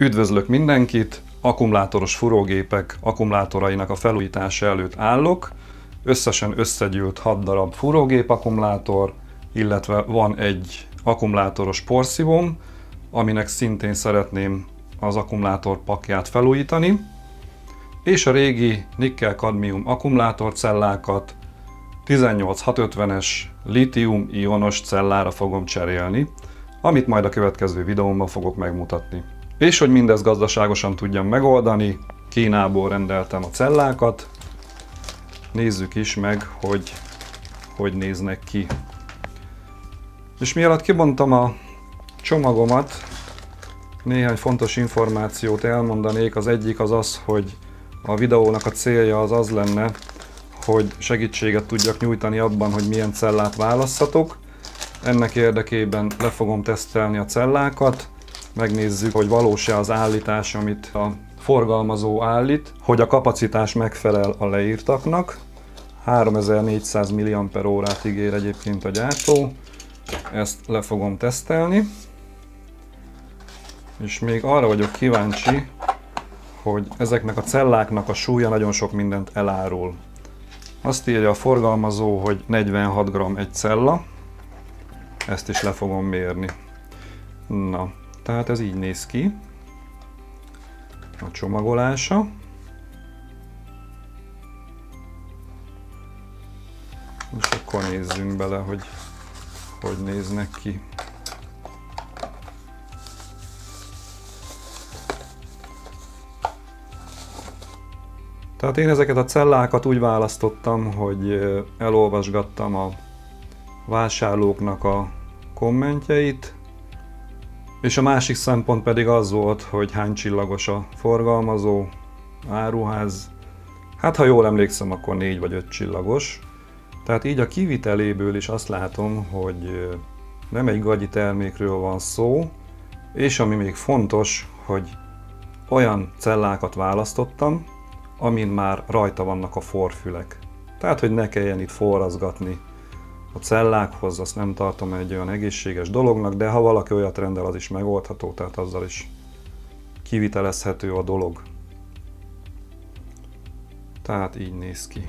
Üdvözlök mindenkit! Akkumulátoros fúrógépek akkumulátorainak a felújítása előtt állok. Összesen összegyűlt 6 darab fúrógép akkumulátor, illetve van egy akkumulátoros porszívóm, aminek szintén szeretném az akkumulátor pakját felújítani. És a régi nikkel-kadmium akkumulátorcellákat 18650-es lítium-ionos cellára fogom cserélni, amit majd a következő videómban fogok megmutatni. És hogy mindezt gazdaságosan tudjam megoldani, Kínából rendeltem a cellákat. Nézzük is meg, hogy néznek ki. És mielőtt kibontom a csomagomat, néhány fontos információt elmondanék. Az egyik az az, hogy a videónak a célja az lenne, hogy segítséget tudjak nyújtani abban, hogy milyen cellát válasszatok. Ennek érdekében le fogom tesztelni a cellákat, megnézzük, hogy valós-e az állítás, amit a forgalmazó állít, hogy a kapacitás megfelel a leírtaknak. 3400 mAh ígér egyébként a gyártó, ezt le fogom tesztelni. És még arra vagyok kíváncsi, hogy ezeknek a celláknak a súlya nagyon sok mindent elárul. Azt írja a forgalmazó, hogy 46 g egy cella, ezt is le fogom mérni. Na, tehát ez így néz ki a csomagolása. És akkor nézzünk bele, hogy néznek ki. Tehát én ezeket a cellákat úgy választottam, hogy elolvasgattam a vásárlóknak a kommentjeit, és a másik szempont pedig az volt, hogy hány csillagos a forgalmazó, áruház. Hát ha jól emlékszem, akkor 4 vagy 5 csillagos. Tehát így a kiviteléből is azt látom, hogy nem egy gagyi termékről van szó, és ami még fontos, hogy olyan cellákat választottam, amin már rajta vannak a forfülek. Tehát, hogy ne kelljen itt forrazgatni a cellákhoz, azt nem tartom egy olyan egészséges dolognak, de ha valaki olyat rendel, az is megoldható, tehát azzal is kivitelezhető a dolog. Tehát így néz ki.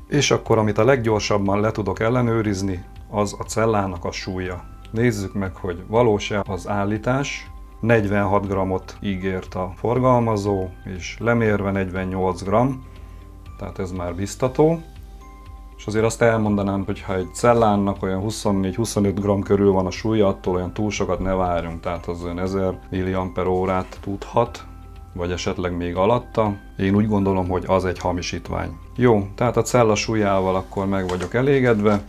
És akkor, amit a leggyorsabban le tudok ellenőrizni, az a cellának a súlya. Nézzük meg, hogy valós-e az állítás. 46 g-ot ígért a forgalmazó, és lemérve 48 g, tehát ez már biztató. És azért azt elmondanám, hogy ha egy cellának olyan 24-25 g körül van a súlya, attól olyan túl sokat ne várjunk, tehát az olyan 1000 mAh tudhat, vagy esetleg még alatta. Én úgy gondolom, hogy az egy hamisítvány. Jó, tehát a cella súlyával akkor meg vagyok elégedve.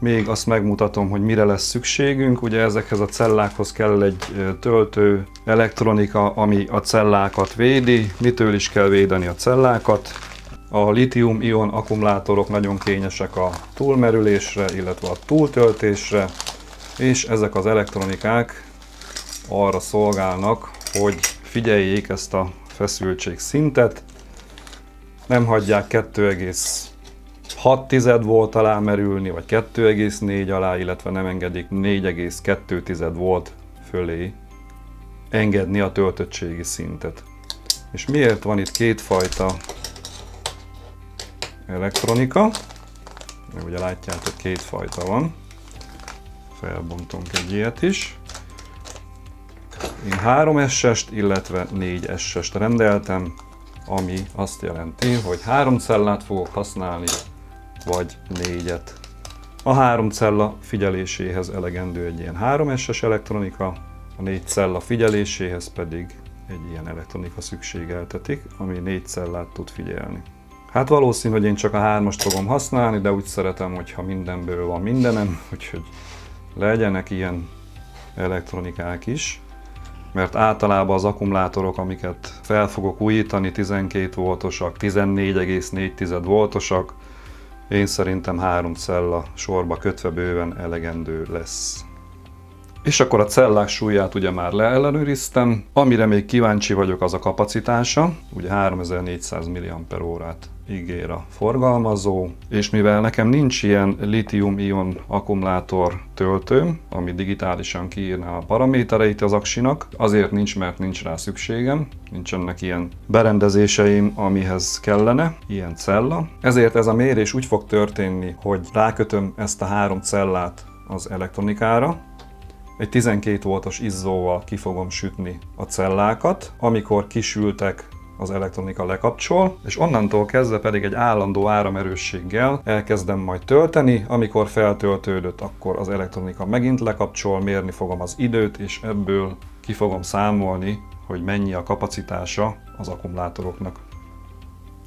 Még azt megmutatom, hogy mire lesz szükségünk. Ugye ezekhez a cellákhoz kell egy töltő elektronika, ami a cellákat védi. Mitől is kell védeni a cellákat? A lítium-ion akkumulátorok nagyon kényesek a túlmerülésre, illetve a túltöltésre, és ezek az elektronikák arra szolgálnak, hogy figyeljék ezt a feszültségszintet, nem hagyják 2,6 volt alá merülni, vagy 2,4 alá, illetve nem engedik 4,2 volt fölé engedni a töltöttségi szintet. És miért van itt kétfajta elektronika? Ugye látjátok, kétfajta van. Felbontunk egy ilyet is. Én 3S-est, illetve 4S-est rendeltem, ami azt jelenti, hogy 3 cellát fogok használni, vagy 4-et. A 3 cella figyeléséhez elegendő egy ilyen 3S-es elektronika, a 4 cella figyeléséhez pedig egy ilyen elektronika szükségeltetik, ami 4 cellát tud figyelni. Hát valószínű, hogy én csak a 3-ast fogom használni, de úgy szeretem, hogyha mindenből van mindenem, úgyhogy legyenek ilyen elektronikák is. Mert általában az akkumulátorok, amiket fel fogok újítani, 12 voltosak, 14,4 voltosak, én szerintem 3 cella sorba kötve bőven elegendő lesz. És akkor a cellák súlyát ugye már leellenőriztem. Amire még kíváncsi vagyok, az a kapacitása. Ugye 3400 mAh ígér a forgalmazó, és mivel nekem nincs ilyen litium-ion akkumulátor töltőm, ami digitálisan kiírná a paramétereit az aksinak, azért nincs, mert nincs rá szükségem, nincsenek ilyen berendezéseim, amihez kellene, ilyen cella. Ezért ez a mérés úgy fog történni, hogy rákötöm ezt a 3 cellát az elektronikára, egy 12 voltos izzóval ki fogom sütni a cellákat, amikor kisültek, az elektronika lekapcsol, és onnantól kezdve pedig egy állandó áramerősséggel elkezdem majd tölteni, amikor feltöltődött, akkor az elektronika megint lekapcsol, mérni fogom az időt, és ebből ki fogom számolni, hogy mennyi a kapacitása az akkumulátoroknak.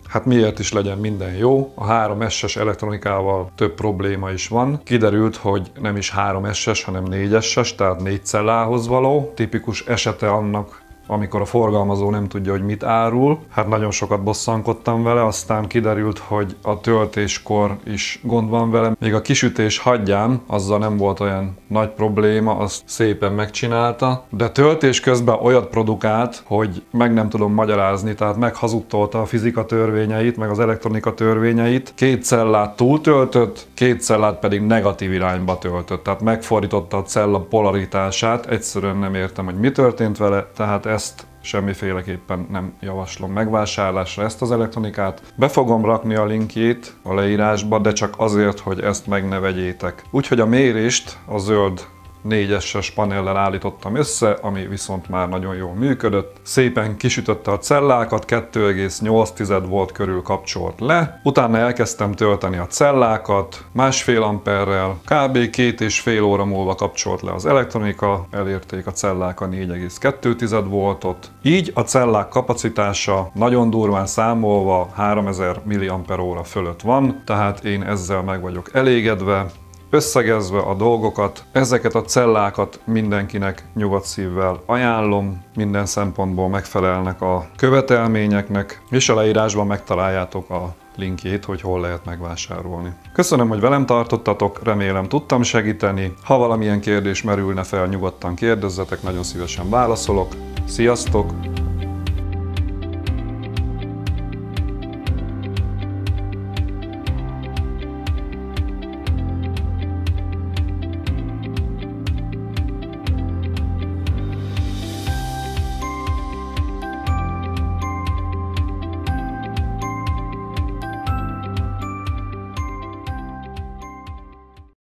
Hát miért is legyen minden jó? A 3S-es elektronikával több probléma is van. Kiderült, hogy nem is 3S-es, hanem 4S-es, tehát 4 cellához való. Tipikus esete annak, amikor a forgalmazó nem tudja, hogy mit árul. Hát nagyon sokat bosszankodtam vele, aztán kiderült, hogy a töltéskor is gond van vele. Még a kisütés hagyján, azzal nem volt olyan nagy probléma, azt szépen megcsinálta, de töltés közben olyat produkált, hogy meg nem tudom magyarázni, tehát meghazudtolta a fizika törvényeit, meg az elektronika törvényeit. 2 cellát túltöltött, 2 cellát pedig negatív irányba töltött, tehát megfordította a cella polaritását, egyszerűen nem értem, hogy mi történt vele, tehát ezt semmiféleképpen nem javaslom megvásárlásra, ezt az elektronikát. Be fogom rakni a linkjét a leírásba, de csak azért, hogy ezt meg ne vegyétek. Úgyhogy a mérést a zöld 4S-es panellel állítottam össze, ami viszont már nagyon jól működött. Szépen kisütötte a cellákat, 2,8 volt körül kapcsolt le. Utána elkezdtem tölteni a cellákat, 1,5 amperrel, kb. 2,5 óra múlva kapcsolt le az elektronika, elérték a cellák a 4,2 voltot. Így a cellák kapacitása nagyon durván számolva 3000 mAh fölött van, tehát én ezzel meg vagyok elégedve. Összegezve a dolgokat, ezeket a cellákat mindenkinek nyugodt szívvel ajánlom, minden szempontból megfelelnek a követelményeknek, és a leírásban megtaláljátok a linkjét, hogy hol lehet megvásárolni. Köszönöm, hogy velem tartottatok, remélem tudtam segíteni. Ha valamilyen kérdés merülne fel, nyugodtan kérdezzetek, nagyon szívesen válaszolok. Sziasztok!